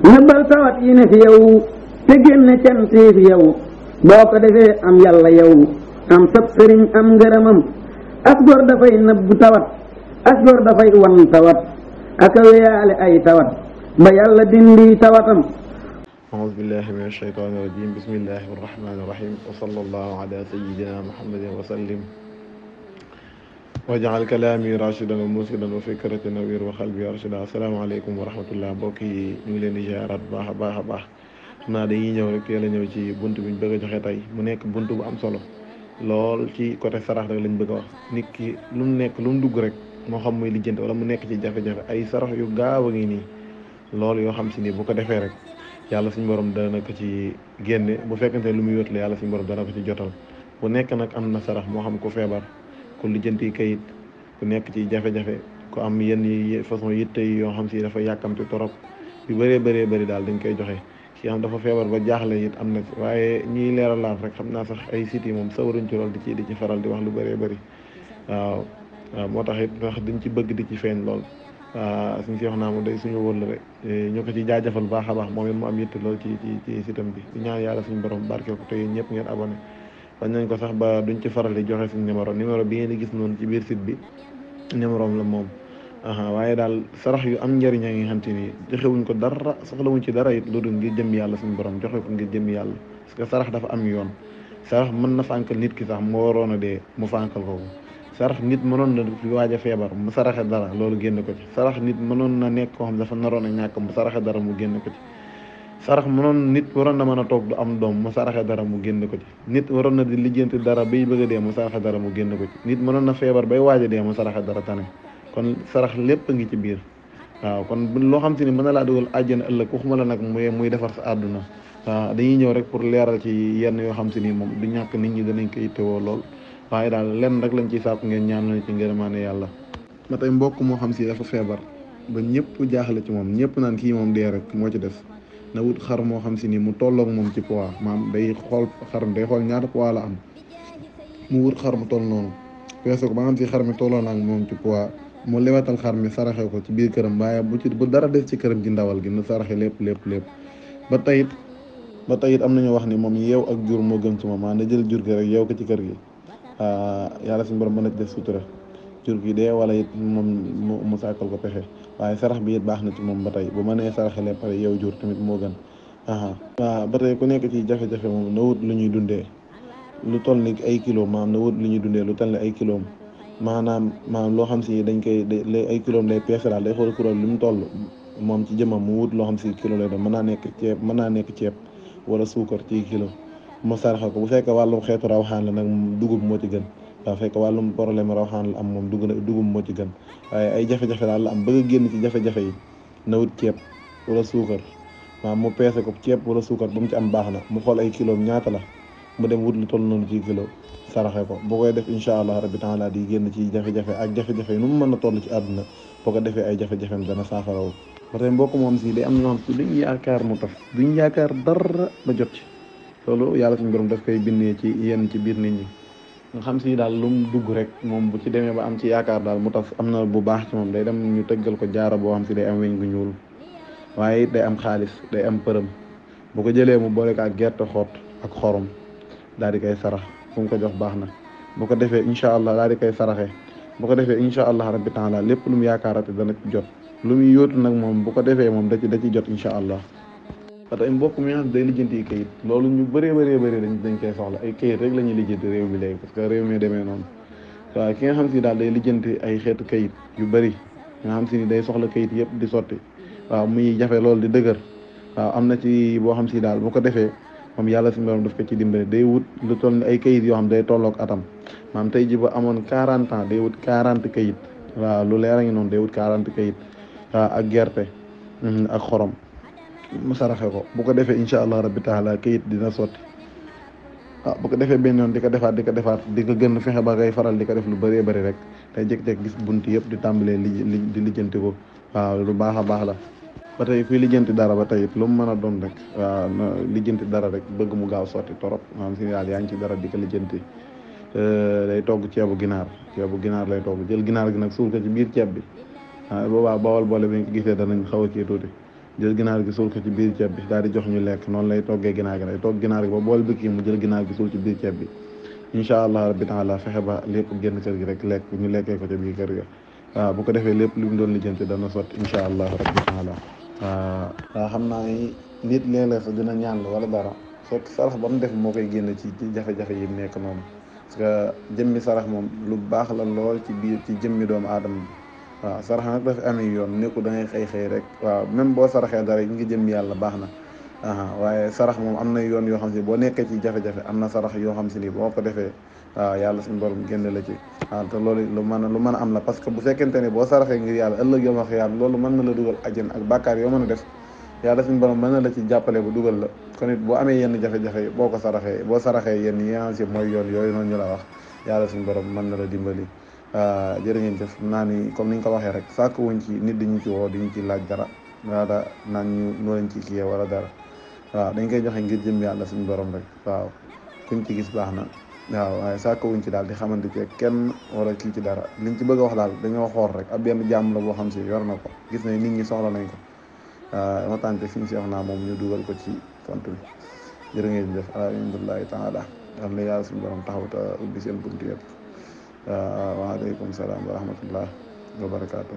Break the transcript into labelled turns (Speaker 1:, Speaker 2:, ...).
Speaker 1: nëbbal tawat yi ne fi yow te génne cant yi fi yow boo ko defee am yàlla yow am sab sëriñ am ngërëmam as gor dafay nëbbu tawat as gor dafay wan tawat aka weyaale ay tawat ba yàlla dindi tawatam.
Speaker 2: أعوذ بالله من الشيطان الرجيم بسم الله الرحمن الرحيم وصلى الله على سيدنا محمد وسلم واجعل كلامي راشدا ومرشدا وفكرتي نوير وقلبي أرشدا. asalaamaaleykum wa rahmatullah mbokk yi ñu ngi leen di ziaraat bu baax a baax a baax xam naa dañuy ñëw rek teel a ñëw ci bunt bi ñu bëgg a joxe tey mu nekk bunt bu am solo lool ci côté sarax rek lañ bëgg a wax. nit ki lu mu nekk lu mu dugg rek moo xam muy lijjanti wala mu nekk ci jafe-jafe ay sarax yu gaaw a ngi nii loolu yoo xam si ni bu ko defee rek yàlla suñu borom dana ko ci génne bu fekkante lu muy yóot la yàlla suñu borom dana ko ci jotal. bu nekk nag am na sarax moo xam ku feebar ku lijjanti kayit ku nekk ci jafe-jafe ku am yenn façon yitte yoo xam si dafa yàkkamti torop yu bëree bëri daal dañ koy joxe. ki am dafa feebar ba jaaxle it am na ci waaye ñiy leeralaat rek xam naa sax ay sites yi moom sawaruñ ci lool di ci faral di wax lu bëree bëri waaw moo tax it ndax dañ ci bëgg di ci feeñ lool. suñ si wax naa moom day suñu wóor la rek ñu ko ci jaajëfal baax a baax moom it mu am yitte lool ci sitam bi di ñaan yàlla suñu borom barkeel ko te yéen ñëpp ngeen abonné bañ nañ ko sax ba duñ ci faral di joxe suñu numéro bi ngeen di gis noonu ci biir site bi numéro la moom. waaye daal sarax yu am njëriñ a ngi xam te ni joxewuñ ko dara soxlawuñ ci dara it lu dul ngir jëm yàlla suñu borom joxe ko ngir jëm yàlla parce que sarax dafa am yoon. sarax mën na fànkal nit ki sax moo waroon a dee mu fànkal ko sarax nit mënoon na fi waaj a feebar mu saraxe dara loolu génn ko ci. sarax nit mënoon na nekk koo xam dafa naroon a ñàkk mu saraxe dara mu génn ko ci. sarax mënoon nit waroon na mën a toog du am doom mu saraxe dara mu génn ko ci. nit waroon na di lijjanti dara bay bëgg a dee mu saraxe dara mu génn ko ci. nit mënoon na feebar bay waaj a dee mu saraxe dara tane kon sarax lépp a ngi ci biir waaw kon loo xam si ni mën na laa dugal àjjana ëllëg waxuma la nag muy defar sa àdduna. waaw dañuy ñëw rek pour leeral ci yenn yoo xam si ni moom du ñàkk nit ñi danañ ko yittewoo lool waaye daal lenn rek lañ ciy sàkku ngeen ñaanal ci ngërëmaane yàlla. ba tey mbokk moo xam si dafa feebar ba ñëpp jaaxle ci moom ñëpp naan kii moom dee rek moo ci def na wut xar moo xam si ni mu tolloog moom ci poids maam day xool ñaata poids la am mu wut xar mu toll noonu peese ko ba nga xam si xar mi tolloo na ak moom ci poids mu lewatal xar mi saraxe ko ci biir këram waaye bu dara des ci këram gi ndawal gi nu saraxe lépp ba tey it am nañu wax ni moom yeew ak jur moo gën ci moom maa na jël jur gi rek yeew ko ci kër gi yàlla suñu borom mën na ci def sutura jur gi dee wala it moom mu sàkkal ko pexe waaye sarax bi it baax na ci moom ba tey bu mënee saraxe lépp pare yeew jur tamit moo gën. waaw ba tey ku nekk ci jafe-jafe moom na wut lu ñuy dundee lu toll ni ay kilo maanaam na wut lu ñuy dundee lu toll ni ay kilo maanaam loo xam si dañ koy ay kilo day peese daal day xool kuréel lu mu toll moom ci jëmam mu wut loo xam si kilo lay doon mën naa nekk ceeb wala suukar ci kilo mu saraxe ko bu fekkee wàllum xeetu rawxaan la nag dugub moo ci gën waaw fekk wàllum problème rawxaan la am moom dugub moo ci gën waaye ay jafe-jafe daal la am bëgg a génn ci jafe-jafe yi na wut ceeb wala suukar maanaam mu peese ko ceeb wala suukar bu mu ci am baax na mu xool ay kilo ñaata la mu dem wut lu toll noonu ci kilo saraxe ko boo koy def incha allah rabbi taala di génn ci jafe-jafe ak jafe-jafe yi nu mu mën a toll ci àdduna boo ko defee ay jafe-jafem dana saafarawu. ba tey mbokk moom si day am ñoo xam si duñ yaakaar mu taf duñ yaakaar dara ba jot ci loolu yàlla suñu borom daf koy bindee ci yenn ci biir nit ñi nga xam si daal lu mu dugg rek moom bu ci demee ba am ci yaakaar daal mu taf am na bu baax ci moom day dem ñu tëggal ko jaara boo xam si day am weñ gu ñuul waaye it day am xaalis day am përëm bu ko jëlee mu boole ko ak gerte xoot ak xorom daal di koy sarax fu mu ko jox baax na bu ko defee incha allah daal di koy saraxee bu ko defee incha allah rabbi taala lépp lu mu yaakaarate dana ci jot lu muy yóotu nag moom bu ko defee moom da ci jot incha allah. ba tey mbokk mi nga xam day lijjanti kayit loolu ñu bëree dañ koy soxla ay kayit rek la ñuy lijjanti réew mi léegi parce que réew mi demee noonu waaye ki nga xam si daal day lijjanti ay xeetu kayit yu bëri nga xam si ni day soxla kayit yëpp di sotti waaw muy jafe loolu di dëgër waaw am na ci boo xam si daal bu ko defee moom yàlla suñu borom daf ko ci dimbale day wut lu toll ni ay kayit yoo xam day tolloog atam maanaam tey ji ba amoon 40 ans day wut 40 kayit waaw lu leer a ngi noonu day wut 40 kayit waaw ak gerte ak xorom mu saraxe ko bu ko defee incha allah rabbi taala kayit dina sotti waaw bu ko defee benn yoon di ko defaat di ko gën fexe ba ngay faral di ko def lu bëree bëri rek tey jékki-jékki gis bunt yëpp di tàmbalee di lijjanti ko waaw lu baax a baax la. ba tey kuy lijjanti dara ba tey lu mu mën a doon rek waaw lijjanti dara rek bëgg mu gaaw sotti torop maanaam si daal yaa ngi ci dara di ko lijjanti day togg ceebu ginaar lay togg jël ginaar gi nag suul ko ci biir ceeb bi boobaa bawal boole bi nga gisee danañ xaw a kii tuuti jël ginaar gi suul ko ci biir ceeb bi daal di jox ñu lekk. Noonu lay toggee ginaar gi day togg ginaar gi ba bool bi kii mu jël ginaar gi suul ci biir ceeb bi incha allah rabbi taala fexe ba lépp génn kër gi rek lekk ñu lekkee ko ca biir kër ga. waaw bu ko defee lépp lu mu doon lijjanti dana sotti incha allah rabbi taala. waaw xam naa ni nit léeg-léeg sax dina ñaan wala dara fekk sarax ba mu def moo koy génn ci jafe-jafe yi mu nekk noonu, parce que jëmmi sarax moom lu baax la lool ci biir ci jëmmi doomu aadama bi. waaw sarax nag dafa amee yoon nekku da ngay xëy rek waaw même boo saraxee dara yi ngi jëm yàlla baax na. waaye sarax moom am na yoon yoo xam si boo nekkee ci jafe-jafe am na sarax yoo xam si ni boo ko defee waaw yàlla suñu borom génn la ci. waaw te loolu lu mën a am la, parce que bu fekkente ne boo saraxee ngir yàlla ëllëg yoo wax yàlla loolu mën na la dugal ajjan ak bàkkaar yoo mën a def yàlla suñu borom mën na la ci jàppale bu dugal la. kon it boo amee yenn jafe-jafe boo saraxee yenn yi nga xam si mooy yoon yooyu noonu ñu la wax yàlla suñu borom mën na la dimbali. jërë ngeen jëf naa ni comme ni nga ko waxee rek sàkk wuñ ci nit diñu ci woo diñu ci laaj dara waada naan ñu noo leen ci kiyee wala dara. waaw dañ koy joxe ngir jëm yàlla suñu borom rek. waaw kuñ ci gis baax na. waaw waaye sàkk wuñ ci daal di xamante ci kenn wala kii ci dara liñ ci bëgg a wax daal dañoo xool rek ab benn jàmm la boo xam si yor na ko gis nañ nit ñi soxla nañ ko. ma tànte fi ñu si wax naa moom ñu dugal ko ci compte bi. jërë ngeen jëf alhamdulilahi taala yal na yàlla suñu borom taxaw te ubbi seen buntu yëpp. waaleykum salaam wa rahmatullah wa barakaatu.